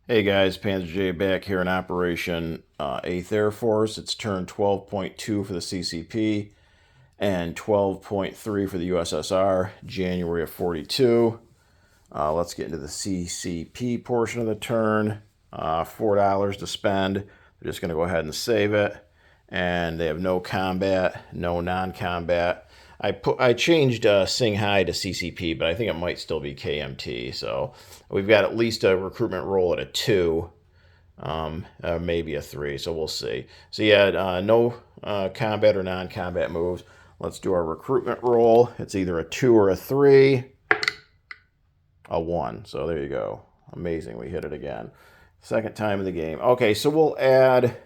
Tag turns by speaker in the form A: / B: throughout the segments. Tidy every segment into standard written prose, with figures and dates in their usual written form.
A: Hey guys, Panzer J back here in Operation 8th Air Force. It's turn 12.2 for the CCP and 12.3 for the USSR, January of 42. Let's get into the CCP portion of the turn. $4 to spend. They're just going to go ahead and save it. And they have no combat, no non-combat. I changed Singhai to CCP, but I think it might still be KMT. So we've got at least a recruitment roll at a 2, maybe a 3. So we'll see. So yeah, no combat or non-combat moves. Let's do our recruitment roll. It's either a 2 or a 3. A 1. So there you go. Amazing. We hit it again. Second time of the game. Okay, so we'll add...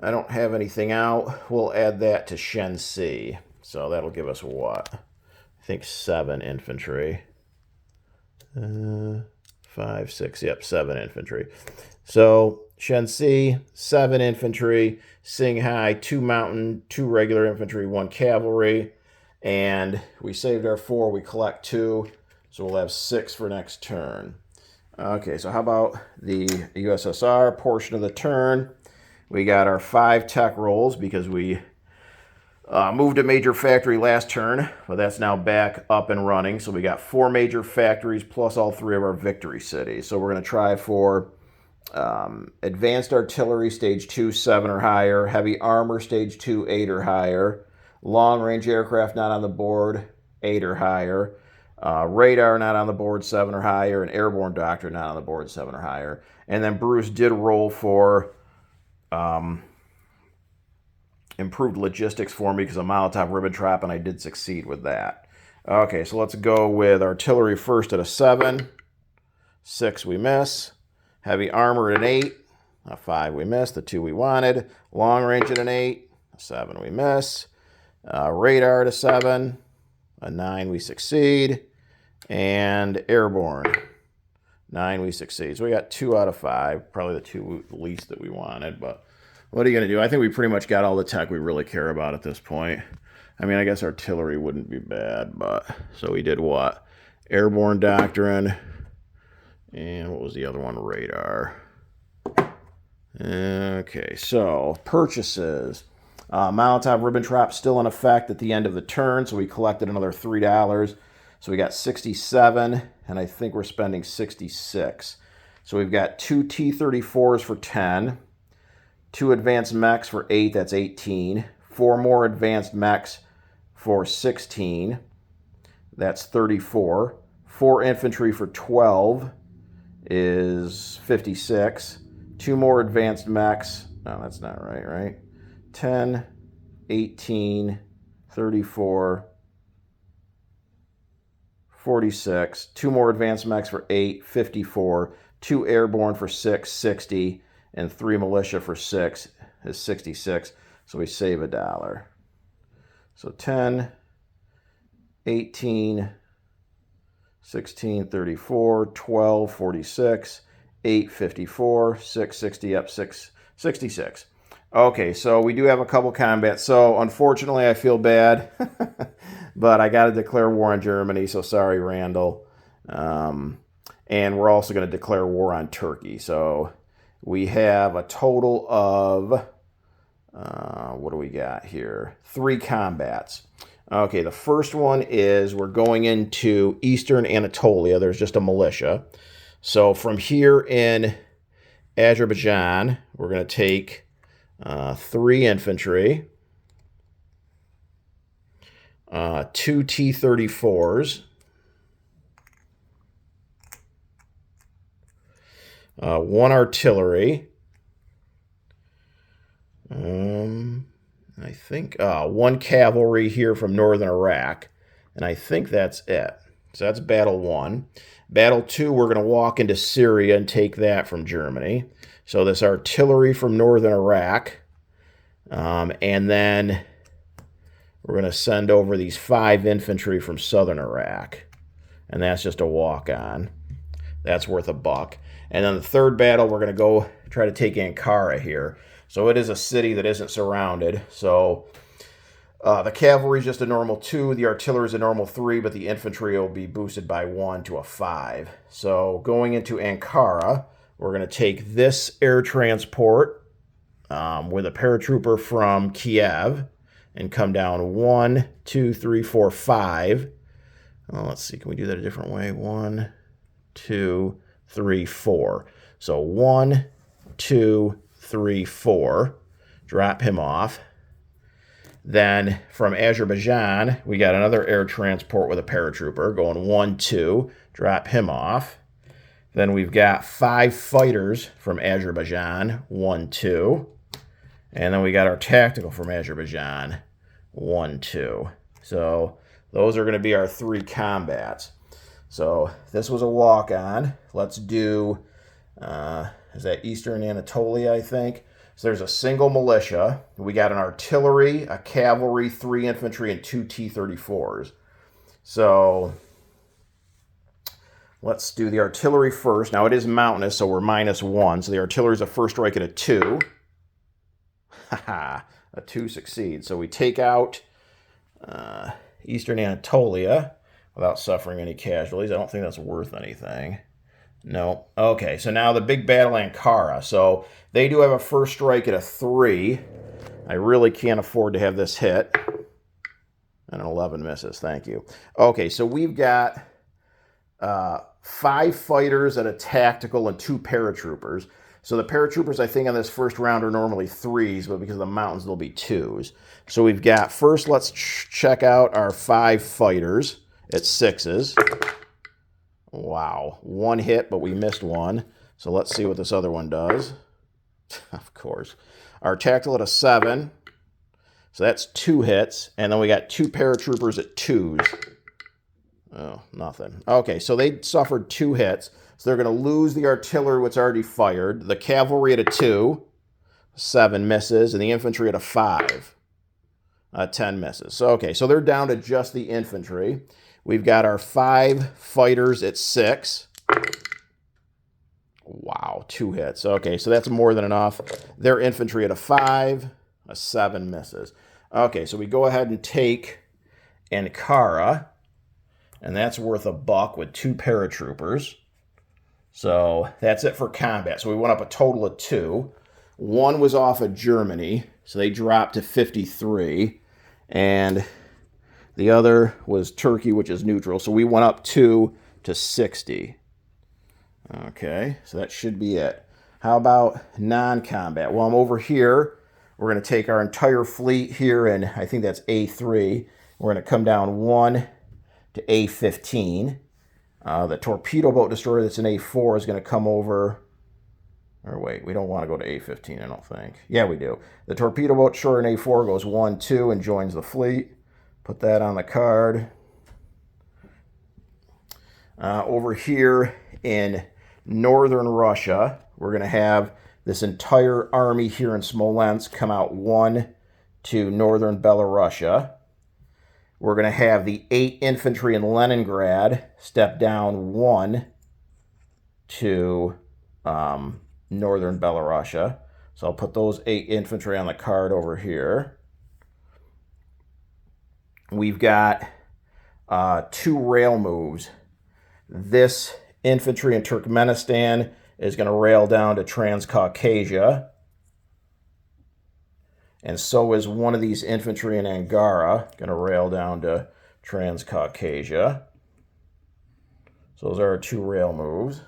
A: I don't have anything out. We'll add that to Shensi. So that'll give us what? I think 7 infantry. 5, 6, yep, 7 infantry. So Shensi, 7 infantry. Singhai, 2 mountain, 2 regular infantry, 1 cavalry. And we saved our 4, we collect 2. So we'll have 6 for next turn. Okay, so how about the USSR portion of the turn? We got our 5 tech rolls because we moved a major factory last turn, but that's now back up and running. So we got 4 major factories plus all 3 of our victory cities. So we're going to try for advanced artillery stage 2, 7 or higher, heavy armor stage 2, 8 or higher, long range aircraft not on the board, 8 or higher, radar not on the board, 7 or higher, and airborne doctrine not on the board, 7 or higher. And then Bruce did roll for improved logistics for me because of Molotov Ribbentrop, and I did succeed with that. Okay, so let's go with artillery first at a 7. 6 we miss. Heavy armor at an 8. A 5 we miss. The 2 we wanted. Long range at an 8. A 7 we miss. Radar at a 7. A 9 we succeed. And airborne. 9 we succeed. So we got 2 out of 5. Probably the 2 least that we wanted, but what are you going to do? I think we pretty much got all the tech we really care about at this point. I mean, I guess artillery wouldn't be bad, but... So we did what? Airborne doctrine. And what was the other one? Radar. Okay, so purchases. Molotov Ribbentrop still in effect at the end of the turn, so we collected another $3. So we got 67, and I think we're spending 66. So we've got 2 T-34s for 10. 2 advanced mechs for 8, that's 18. 4 more advanced mechs for 16, that's 34. 4 infantry for 12 is 56. 2 more advanced mechs, no, that's not right, right? 10, 18, 34, 46. 2 more advanced mechs for 8, 54. 2 airborne for 6, 60. And 3 militia for 6 is 66. So we save $1. So 10, 18, 16, 34, 12, 46, 8, 54, 6, 60, up 6, 66. Okay, so we do have a couple combats. So unfortunately, I feel bad, but I got to declare war on Germany. So sorry, Randall. And we're also going to declare war on Turkey. So we have a total of, what do we got here? 3 combats. Okay, the first one is we're going into eastern Anatolia. There's just a militia. So from here in Azerbaijan, we're going to take 3 infantry, 2 T-34s, 1 artillery, I think 1 cavalry here from northern Iraq, and I think that's it. So that's battle 1. Battle 2, we're going to walk into Syria and take that from Germany. So this artillery from northern Iraq, and then we're going to send over these 5 infantry from southern Iraq, and that's just a walk-on. That's worth $1. And then the third battle, we're going to go try to take Ankara here. So it is a city that isn't surrounded. So the cavalry is just a normal 2. The artillery is a normal 3, but the infantry will be boosted by 1 to a 5. So going into Ankara, we're going to take this air transport with a paratrooper from Kiev and come down 1, 2, 3, 4, 5. Oh, let's see, can we do that a different way? 1, 2, 3, 4. So 1, 2, 3, 4. Drop him off. Then from Azerbaijan, we got another air transport with a paratrooper going 1, 2. Drop him off. Then we've got 5 fighters from Azerbaijan, 1, 2. And then we got our tactical from Azerbaijan, 1, 2. So those are going to be our 3 combats. So this was a walk-on. Let's do, is that Eastern Anatolia, I think? So there's a single militia. We got an artillery, a cavalry, 3 infantry, and 2 T-34s. So let's do the artillery first. Now it is mountainous, so we're -1. So the artillery is a first strike and a 2. Haha, a 2 succeeds. So we take out Eastern Anatolia without suffering any casualties. I don't think that's worth anything. No. Okay, so now the big battle Ankara. So they do have a first strike at a 3. I really can't afford to have this hit. And an 11 misses, thank you. Okay, so we've got 5 fighters at a tactical and 2 paratroopers. So the paratroopers, I think, on this first round are normally 3s, but because of the mountains, they'll be 2s. So we've got, first, let's check out our 5 fighters at 6s. Wow, 1 hit, but we missed 1. So let's see what this other one does. Of course. Our tactical at a 7. So that's 2 hits. And then we got 2 paratroopers at 2s. Oh, nothing. Okay, so they suffered 2 hits. So they're going to lose the artillery, which already fired. The cavalry at a 2, 7 misses. And the infantry at a 5, 10 misses. So, okay, so they're down to just the infantry. We've got our 5 fighters at 6. Wow, 2 hits. Okay, so that's more than enough. Their infantry at a 5, a 7 misses. Okay, so we go ahead and take Ankara, and that's worth $1 with 2 paratroopers. So that's it for combat. So we went up a total of 2. 1 was off of Germany, so they dropped to 53. And the other was Turkey, which is neutral. So we went up 2 to 60. Okay, so that should be it. How about non-combat? Well, I'm over here. We're going to take our entire fleet here, and I think that's A3. We're going to come down 1 to A15. The torpedo boat destroyer that's in A4 is going to come over. Or wait, we don't want to go to A15, I don't think. Yeah, we do. The torpedo boat destroyer in A4 goes 1, 2 and joins the fleet. Put that on the card. Over here in northern Russia, we're going to have this entire army here in Smolensk come out 1 to northern Belarusia. We're going to have the 8 infantry in Leningrad step down 1 to northern Belarusia. So I'll put those 8 infantry on the card over here. We've got 2 rail moves. This infantry in Turkmenistan is going to rail down to Transcaucasia. And so is one of these infantry in Angara, going to rail down to Transcaucasia. So those are our 2 rail moves.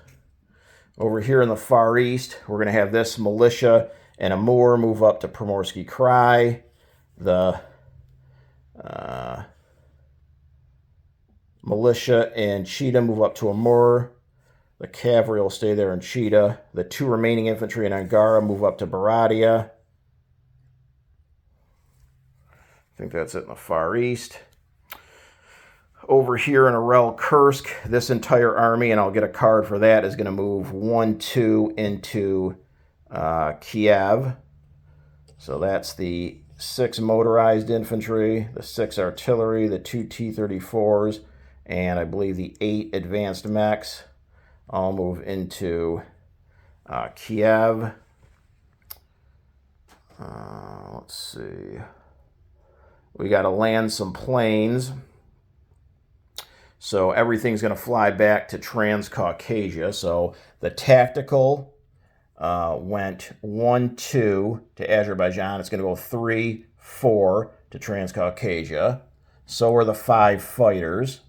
A: Over here in the Far East, we're going to have this militia and Amur move up to Primorsky Krai. The militia and Chita move up to Amur. The cavalry will stay there in Chita. The 2 remaining infantry in Angara move up to Baradia. I think that's it in the Far East. Over here in Arel Kursk, this entire army, and I'll get a card for that, is going to move 1, 2 into Kiev. So that's the 6 motorized infantry, the 6 artillery, the 2 T-34s, and I believe the 8 advanced mechs. I'll move into Kiev. Let's see. We got to land some planes. So everything's going to fly back to Transcaucasia. So the tactical went 1-2 to Azerbaijan. It's going to go 3-4 to Transcaucasia. So are the 5 fighters.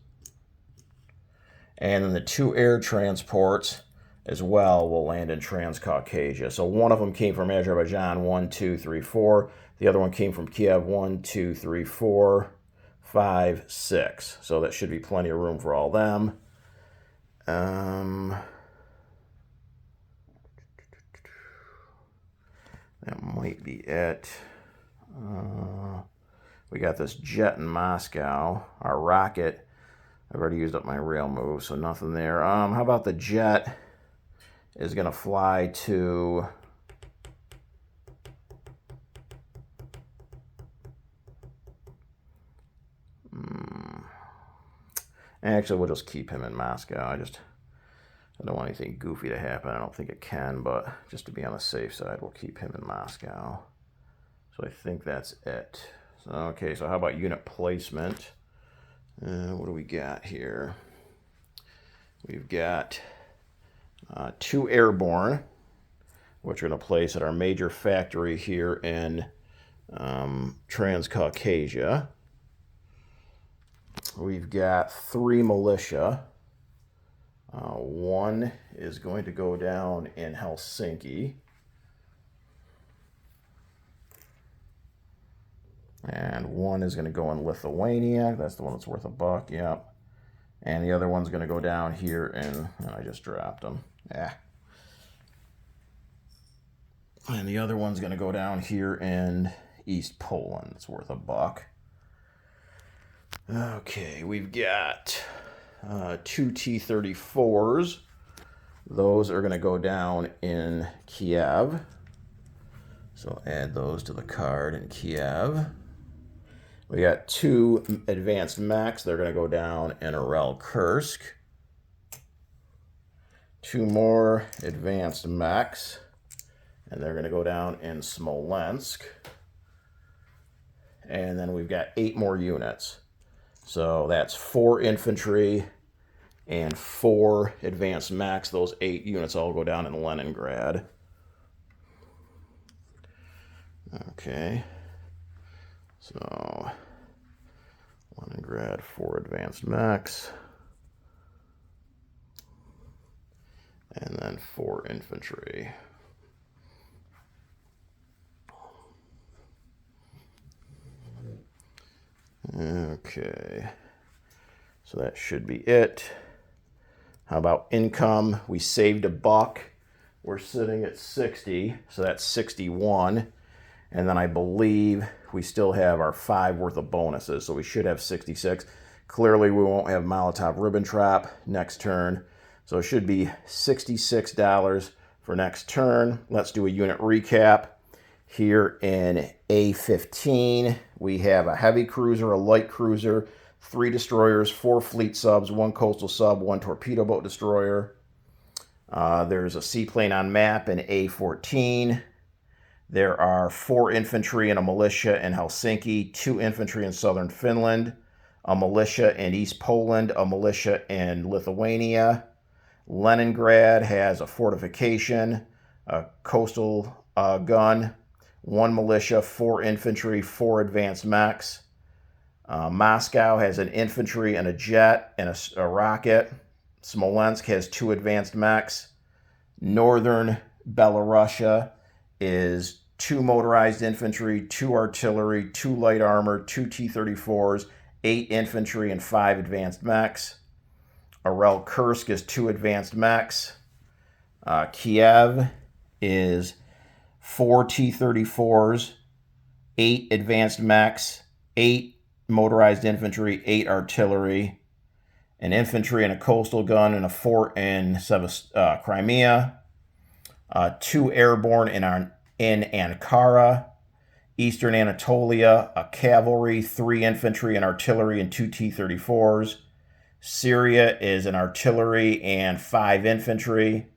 A: And then the 2 air transports as well will land in Transcaucasia. So one of them came from Azerbaijan, 1, 2, 3, 4. The other one came from Kiev, 1, 2, 3, 4, 5, 6. So that should be plenty of room for all them. That might be it. We got this jet in Moscow. Our rocket, I've already used up my rail move, so nothing there. How about the jet is going to fly to... Actually, we'll just keep him in Moscow. I don't want anything goofy to happen. I don't think it can, but just to be on the safe side, we'll keep him in Moscow. So I think that's it. So, okay, so how about unit placement? What do we got here? We've got 2 airborne, which we're going to place at our major factory here in Transcaucasia. We've got 3 militia. 1 is going to go down in Helsinki. And 1 is going to go in Lithuania. That's the one that's worth $1, yep. And the other one's going to go down here in, and I just dropped them. Yeah. And the other one's going to go down here in East Poland. It's worth $1. Okay, we've got 2 T-34s. Those are going to go down in Kiev. So add those to the card in Kiev. We got 2 advanced mechs. They're going to go down in Kursk. 2 more advanced mechs, and they're going to go down in Smolensk. And then we've got 8 more units. So that's 4 infantry and 4 advanced mechs. Those 8 units all go down in Leningrad. Okay. So Leningrad, 4 advanced mechs. And then 4 infantry. Okay, so that should be it. How about income? We saved $1. We're sitting at 60, so that's 61. And then I believe we still have our 5 worth of bonuses, so we should have 66. Clearly, we won't have Molotov-Ribbentrop next turn, so it should be $66 for next turn. Let's do a unit recap. Here in A-15, we have a heavy cruiser, a light cruiser, 3 destroyers, 4 fleet subs, 1 coastal sub, 1 torpedo boat destroyer. There's a seaplane on map in A-14. There are 4 infantry and a militia in Helsinki, 2 infantry in southern Finland, a militia in East Poland, a militia in Lithuania. Leningrad has a fortification, a coastal gun, 1 militia, 4 infantry, 4 advanced mechs. Moscow has an infantry and a jet and a rocket. Smolensk has 2 advanced mechs. Northern Belarusia is 2 motorized infantry, 2 artillery, 2 light armor, 2 T-34s, 8 infantry, and 5 advanced mechs. Kursk is 2 advanced mechs. Kiev is 4 T-34s, 8 advanced mechs, 8 motorized infantry, 8 artillery, an infantry and a coastal gun, and a fort in Crimea. 2 airborne in Ankara. Eastern Anatolia, a cavalry, 3 infantry and artillery, and 2 T-34s. Syria is an artillery and 5 infantry.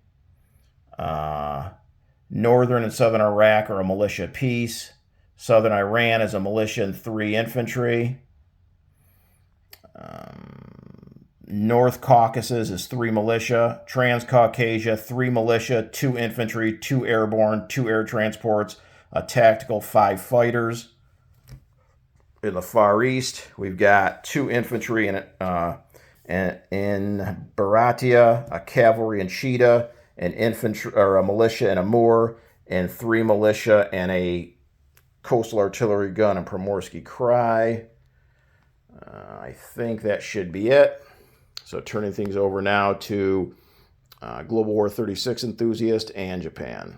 A: Northern and southern Iraq are a militia piece. Southern Iran is a militia and 3 infantry. North Caucasus is 3 militia. Transcaucasia, 3 militia, 2 infantry, 2 airborne, 2 air transports, a tactical, 5 fighters. In the Far East, we've got 2 infantry in Baratia, a cavalry in Chita, an infantry or a militia in Amur, and 3 militia and a coastal artillery gun in Primorsky Krai. I think that should be it. So turning things over now to Global War 36 enthusiast and Japan.